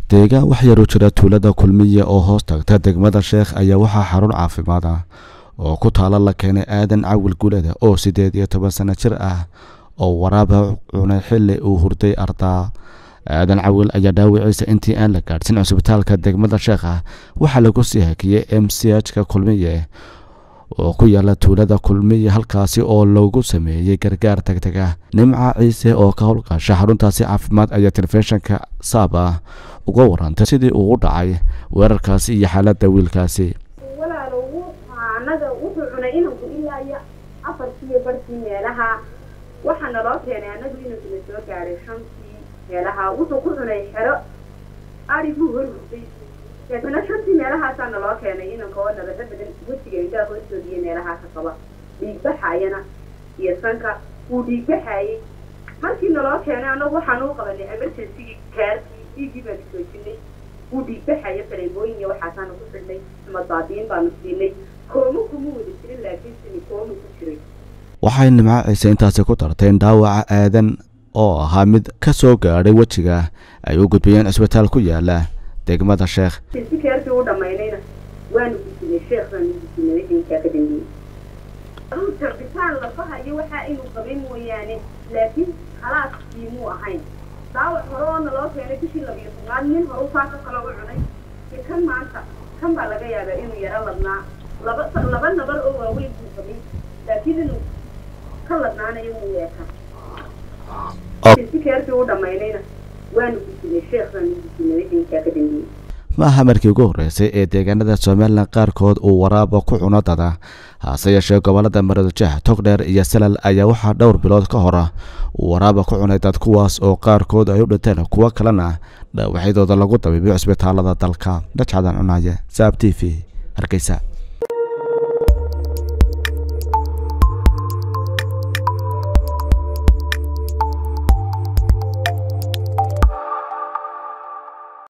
deegaan wax yar u jira tuulada kulmiye oo hoos tagta degmada Sheekh ayaa waxaa xarun caafimaad ah oo ku taala la keenay aadan cawil gulada oo 18 sano jir ah oo waraaba cunay xilli uu hurday ardaa aadan cawil ayaa dhaawiciisa intii aan la gaarsin cusbitaalka degmada Sheekh waxa lagu sii hakiyay MCH-ka kulmiye oo ku yaala tuulada kulmiye halkaasi oo loogu sameeyay gargaar degdeg ah nimca ciise oo ka howlgasha xaruntaasi caafimaad ayaa telefishinka Saaba uga warantay sidii uu u dhacay weerarkaasi iyo xaaladda wiilkaasi anaga wuxuu cunay inuu ilaa iyo 4 barkii meelaha waxana loo keenay anagu inuu la soo gaaray 5 meelaha wuxuu ku cunay xero arigu hortay kadibna 5 meelaha san loo keenay inuu ka wada badan wasiga inta oo soo diye meelaha ka qaba dhiig baxayana iyo sanka uu dhiig baxay markii loo keenay anagu waxaan u qabanay emergency care dhiigii baa soo jinay uu dhiig baxay faleebooyin iyo waxa aan ku xidhnay madadiin baan siinay waxay nimca ciise intaasi ku darteen dhaawaca aadan oo ahaa mid ka soo gaaray wajiga ay u gudbiyeen isbitaal ku yaala degmada Sheekh sikeertii u dhamaynayna waanu gudbinay Sheekhdan inta ka dambeeyay isbitaal la fahayo waxa inuu qabin mooyaane laakiin khalaas diimu ahayn daawac hore loo keenay bishii 12 nin hore faaka kala u cunay kan maanta kan baa laga yaabaa inuu yara ladnaa laba nabar oo waaweyn ku qabay laakiin inuu kala naanayo uu yeesha sikeertii u dhamaynayna waanu gudbinay Sheekhdan inta ka dambeeyay maaha markii ugu horeysay ee deegaanada Soomaaliland qaarkood uu waraabo ku cuno dada hase yeeshee gobolada Maroodijeex Togdheer iyo Salal ayaa waxaa dhowr bilood ka hor uu waraabo ku cunay dad kuwaas oo qaarkood ay u dhinteen kuwa kalena dhaawacyadooda lagu dabiibiyo isbitaalada dalka dajcadan cunaye Saab TV Hargeysa.